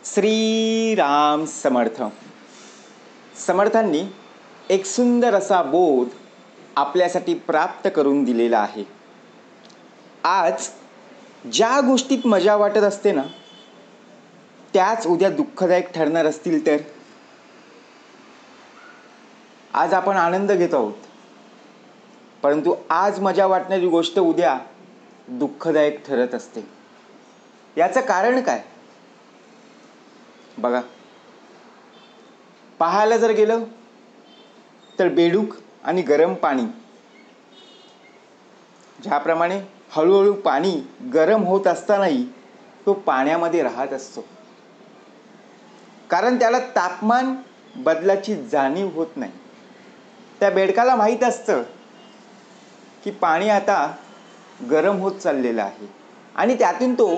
श्रीराम समर्थ. समर्थांनी एक सुंदर असा बोध आपल्यासाठी प्राप्त करून दिलेला आहे. आज ज्या गोष्टीत मजा वाटत असते ना, त्याच उद्या दुःखदायक ठरणार असतील तर. आज आपण आनंद घेत आहोत, परंतु आज मजा वाटणारी गोष्ट उद्या दुःखदायक ठरत असते. याचं कारण काय बघा. पाहायला जर गेलं तर बेडूक आणि गरम पाणी, ज्याप्रमाणे हळूहळू पाणी गरम होत असतानाही तो पाण्यामध्ये राहत असतो, कारण त्याला तापमान बदलाची जाणीव होत नाही. त्या बेडकाला माहीत असतं की पाणी आता गरम होत चाललेलं आहे, आणि त्यातून तो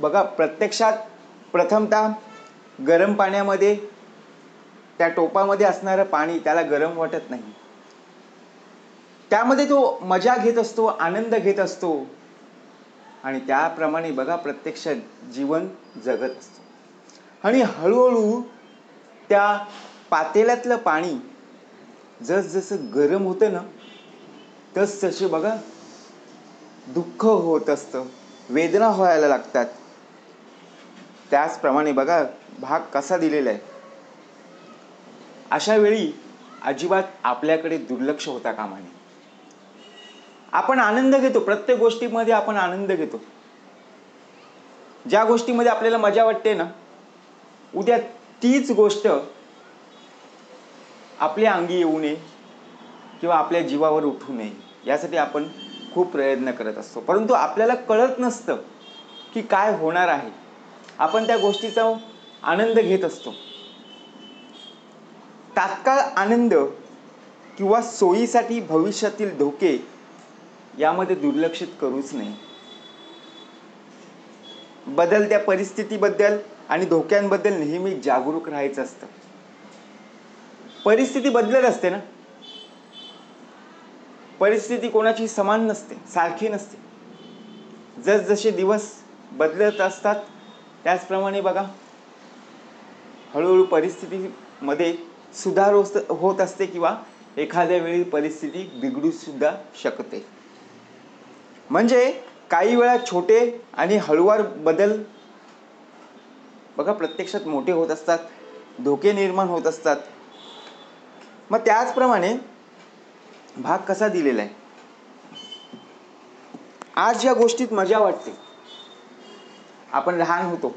बघा प्रत्यक्षात प्रथमतः गरम पाण्यामध्ये त्या टोपामध्ये असणारं पाणी त्याला गरम वाटत नाही. त्यामध्ये तो मजा घेत असतो, आनंद घेत असतो, आणि त्याप्रमाणे बघा प्रत्यक्षात जीवन जगत असतो. आणि हळूहळू त्या पातेल्यातलं पाणी जसजसं गरम होतं ना, तसतसे बघा दुःख होत असतं, वेदना व्हायला लागतात. त्याचप्रमाणे बघा भाग कसा दिलेला आहे. अशा वेळी अजिबात आपल्याकडे दुर्लक्ष होता कामा नये. आपण आनंद घेतो, प्रत्येक गोष्टीमध्ये आपण आनंद घेतो. ज्या गोष्टीमध्ये आपल्याला मजा वाटते ना, उद्या तीच गोष्ट आपल्या अंगी येऊ नये किंवा आपल्या जीवावर उठू नये, यासाठी आपण खूप प्रयत्न करत असतो. परंतु आपल्याला कळत नसतं की काय होणार आहे. आपण त्या गोष्टीचा आनंद घेत असतो. तात्काळ आनंद किंवा सोयीसाठी भविष्यातील धोके यामध्ये दुर्लक्षित करूच नये. बदलत्या परिस्थितीबद्दल आणि धोक्यांबद्दल नेहमी जागरूक राहायचं असतं. परिस्थिती बदलत असते ना, परिस्थिती कोणाची समान नसते, सारखी नसते. जसजसे दिवस बदलत असतात त्याचप्रमाणे बघा हळूहळू परिस्थितीमध्ये सुधार होत असते, किंवा एखाद्या वेळी परिस्थिती बिघडू सुद्धा शकते. म्हणजे काही वेळा छोटे आणि हळूवार बदल बघा प्रत्यक्षात मोठे होत असतात, धोके निर्माण होत असतात. मग त्याचप्रमाणे भाग कसा दिलेला आहे. आज या गोष्टीत मजा वाटते. आपण लहान होतो,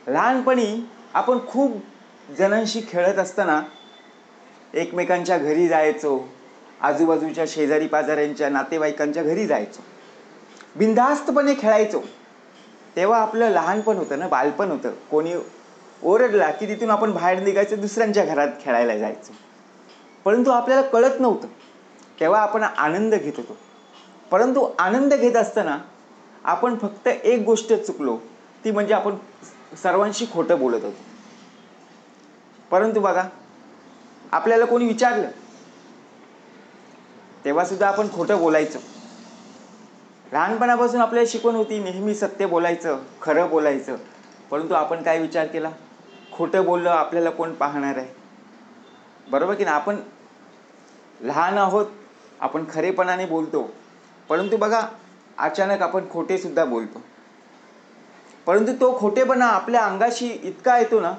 लहानपणी आपण खूप जणांशी खेळत असताना एकमेकांच्या घरी जायचो, आजूबाजूच्या शेजारी पाजाऱ्यांच्या नातेवाईकांच्या घरी जायचो, बिनधास्तपणे खेळायचो. तेव्हा आपलं लहानपण होतं ना, बालपण होतं. कोणी ओरडला की तिथून आपण बाहेर निघायचं, दुसऱ्यांच्या घरात खेळायला जायचो. परंतु आपल्याला कळत नव्हतं, तेव्हा आपण आनंद घेत होतो. परंतु आनंद घेत असताना आपण फक्त एक गोष्ट चुकलो, ती म्हणजे आपण सर्वांशी खोटं बोलत होतो. परंतु बघा आपल्याला कोणी विचारलं तेव्हा सुद्धा आपण खोटं बोलायचं. लहानपणापासून आपल्याला शिकवण होती नेहमी सत्य बोलायचं, खरं बोलायचं. परंतु आपण काय विचार केला, खोटं बोललं आपल्याला कोण पाहणार आहे, बरोबर की ना. आपण लहान आहोत, आपण खरेपणाने बोलतो, परंतु बघा अचानक आपण खोटे सुद्धा बोलतो. परंतु तो खोटेपणा आपल्या अंगाशी इतका येतो ना,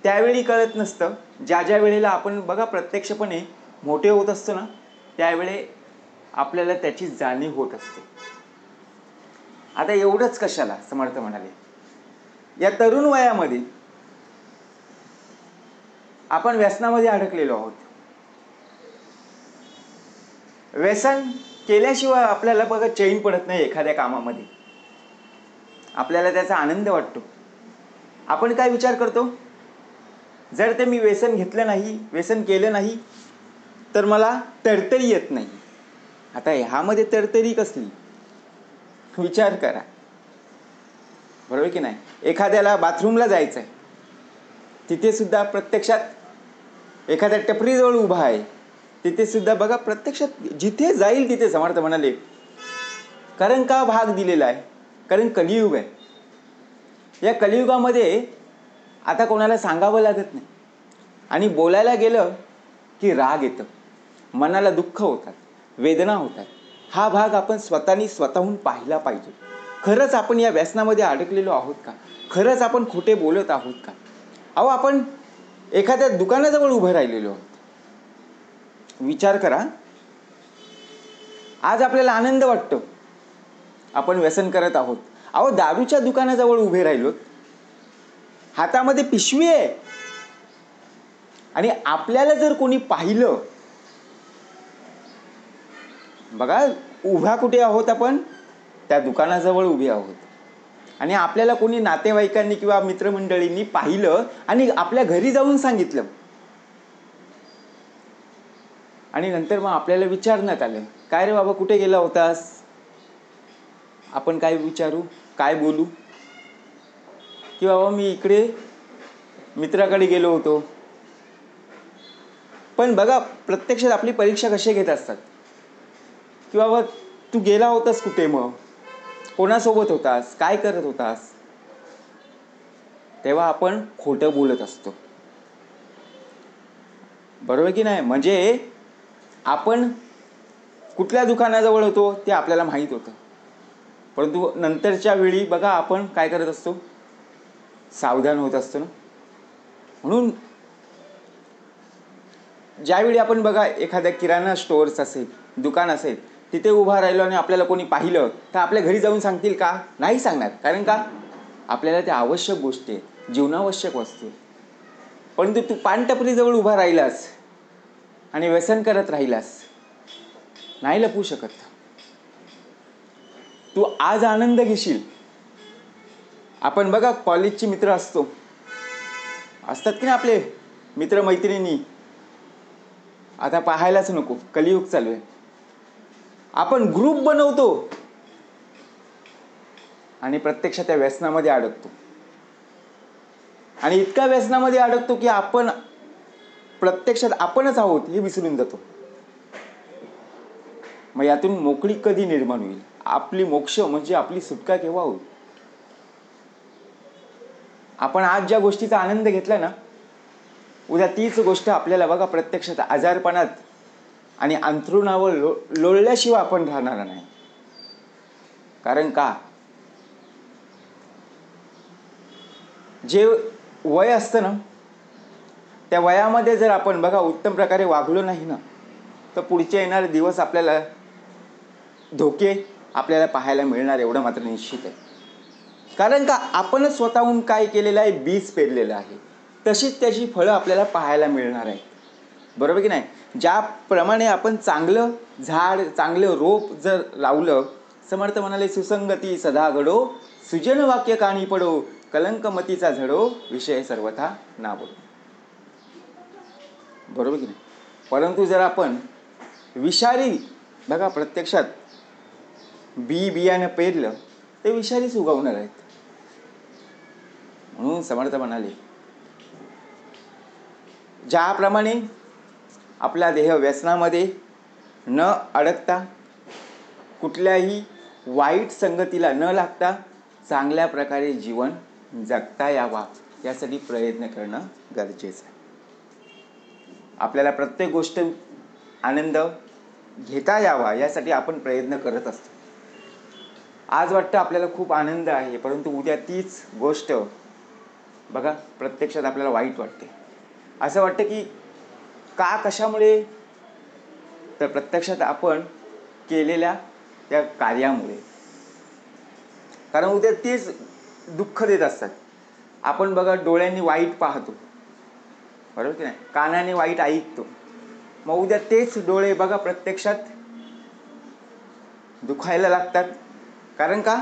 त्यावेळी कळत नसतं. ज्या ज्या वेळेला आपण बघा प्रत्यक्षपणे मोठे होत असतो ना, त्यावेळी आपल्याला त्याची जाणीव होत असते. आता एवढंच कशाला, समर्थ म्हणाले, या तरुण वयामध्ये आपण व्यसनामध्ये अडकलेलो आहोत. व्यसन केल्याशिवाय आपल्याला बघा चैन पडत नाही. एखाद्या कामामध्ये आपल्याला त्याचा आनंद वाटतो. आपण काय विचार करतो, जर ते मी व्यसन घेतलं नाही, व्यसन केलं नाही तर मला तरतरी येत नाही. आता ह्यामध्ये तरतरी कसली, विचार करा, बरोबर की नाही. एखाद्याला बाथरूमला जायचं आहे, तिथे सुद्धा प्रत्यक्षात एखाद्या टपरीजवळ उभा आहे, तिथे सुद्धा बघा प्रत्यक्षात जिथे जाईल तिथे समर्थ म्हणाले, कारण का भाग दिलेला आहे, कारण कलियुग आहे. या कलियुगामध्ये आता कोणाला सांगावं लागत नाही आणि बोलायला गेलं की राग येतं, मनाला दुःख होतात, वेदना होतात. हा भाग आपण स्वतःहून पाहिला पाहिजे. खरंच आपण या व्यसनामध्ये अडकलेलो आहोत का? खरंच आपण खोटे बोलत आहोत का? अहो, आपण एखाद्या दुकानाजवळ उभं राहिलेलो आहोत. विचार करा, आज आपल्याला आनंद वाटतो, आपण व्यसन करत आहोत. अहो, दारूच्या दुकानाजवळ उभे राहिलो, हातामध्ये पिशवी आहे आणि आपल्याला जर कोणी पाहिलं, बघा उभा कुठे आहोत आपण, त्या दुकानाजवळ उभे आहोत आणि आपल्याला कोणी नातेवाईकांनी किंवा मित्रमंडळींनी पाहिलं आणि आपल्या घरी जाऊन सांगितलं आणि नंतर मग आपल्याला विचारण्यात आलं, काय रे बाबा कुठे गेला होतास? आपण काय विचारू, काय बोलू की बाबा मी इकडे मित्राकडे गेलो होतो. पण बघा प्रत्यक्षात आपली परीक्षा कशी घेत असतात की बाबा तू गेला होतास कुठे, मग कोणासोबत होतास, काय करत होतास? तेव्हा आपण खोटं बोलत असतो, बरोबर की नाही? म्हणजे आपण कुठल्या दुकानाजवळ होतो ते आपल्याला माहीत होतं, परंतु नंतरच्या वेळी बघा आपण काय करत असतो, सावधान होत असतो ना. म्हणून ज्यावेळी आपण बघा एखाद्या किराणा स्टोअर्स असेल, दुकान असेल, तिथे उभा राहिलो आणि आपल्याला कोणी पाहिलं तर आपल्या घरी जाऊन सांगतील का? नाही सांगणार. कारण का? आपल्याला त्या आवश्यक गोष्टी आहेत, जीवनावश्यक वस्तू. परंतु तू पानटपरीजवळ उभा राहिलास आणि व्यसन करत राहिलास, नाही लपवू शकत. तू आज आनंद घेशील. आपण बघा कॉलेजचे मित्र असतात की ना आपले मित्रमैत्रिणी, आता पाहायलाच नको, कलियुग चालू आहे. आपण ग्रुप बनवतो आणि प्रत्यक्षात त्या व्यसनामध्ये अडकतो आणि इतका व्यसनामध्ये अडकतो की आपण प्रत्यक्षात आपणच आहोत हे विसरून जातो. मग यातून मोकळी कधी निर्माण होईल? आपली मोक्ष म्हणजे आपली सुटका केव्हा होईल? आपण आज ज्या गोष्टीचा आनंद घेतला ना, उद्या तीच गोष्ट आपल्याला बघा प्रत्यक्षात आजारपणात आणि अंथरुणावर लोळल्याशिवाय आपण राहणार नाही. कारण का? जे वय असतं ना, त्या वयामध्ये जर आपण बघा उत्तम प्रकारे वागलो नाही ना, तर पुढचे येणारे दिवस आपल्याला धोके आपल्याला पाहायला मिळणार, एवढं मात्र निश्चित आहे. कारण का? आपणच स्वतःहून काय केलेलं आहे, बीज पेरलेलं आहे, तशीच त्याची फळं आपल्याला पाहायला मिळणार आहे, बरोबर की नाही? ज्याप्रमाणे आपण चांगलं झाड, चांगलं रोप जर लावलं, समर्थ म्हणाले सुसंगती सदा घडो, सुजन वाक्य काणी पडो, कलंकमतीचा झडो, विषय सर्वथा ना बोलो, बरोबर की नाही? परंतु जर आपण विषारी, बघा प्रत्यक्षात बियाणं पेरलं ते विषारीच उगवणार आहेत. म्हणून समर्थ म्हणाले, ज्याप्रमाणे आपला देह व्यसनामध्ये न अडकता, कुठल्याही वाईट संगतीला न लागता चांगल्या प्रकारे जीवन जगता यावा, यासाठी प्रयत्न करणं गरजेचं आहे. आपल्याला प्रत्येक गोष्ट आनंद घेता यावा यासाठी आपण प्रयत्न करत असतो. आज वाटतं आपल्याला खूप आनंद आहे, परंतु उद्या तीच गोष्ट बघा प्रत्यक्षात आपल्याला वाईट वाटते. असं वाटतं की का, कशामुळे? तर प्रत्यक्षात आपण केलेल्या त्या कार्यामुळे. कारण उद्या तेच दुःख देत असतात. आपण बघा डोळ्यांनी वाईट पाहतो, बरोबर की नाही? कानाने वाईट ऐकतो, मग उद्या तेच डोळे बघा प्रत्यक्षात दुखायला लागतात. कारण का?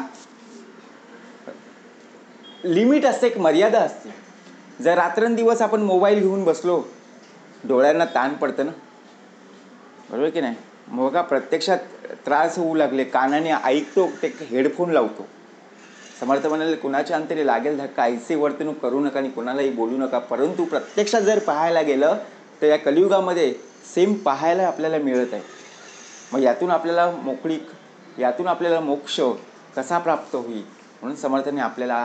लिमिट असते, एक मर्यादा असते. जर रात्रंदिवस आपण मोबाईल घेऊन बसलो, डोळ्यांना ताण पडतं ना, बरोबर की नाही? मग बघा प्रत्यक्षात त्रास होऊ लागले. कानाने ऐकतो, ते हेडफोन लावतो. समर्थ म्हणाले, कुणाच्या अंतरी लागेल धक्का, ऐसे वर्तणूक करू नका आणि कुणालाही बोलू नका. परंतु प्रत्यक्षात जर पाहायला गेलं तर या कलियुगामध्ये सेम पाहायला आपल्याला मिळत आहे. मग यातून आपल्याला मोकळीक, यातून आपल्याला मोक्ष कसा प्राप्त होईल? म्हणून समर्थांनी आपल्याला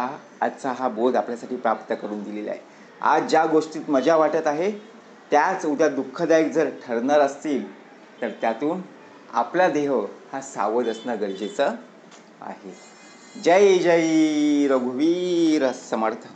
आजचा हा बोध आपल्यासाठी प्राप्त करून दिलेला आहे. आज ज्या गोष्टीत मजा वाटत आहे त्याच उद्या दुःखदायक जर ठरणार असतील तर त्यातून आपला देह हा सावध असणं गरजेचं आहे. जय जय रघुवीर समर्थ.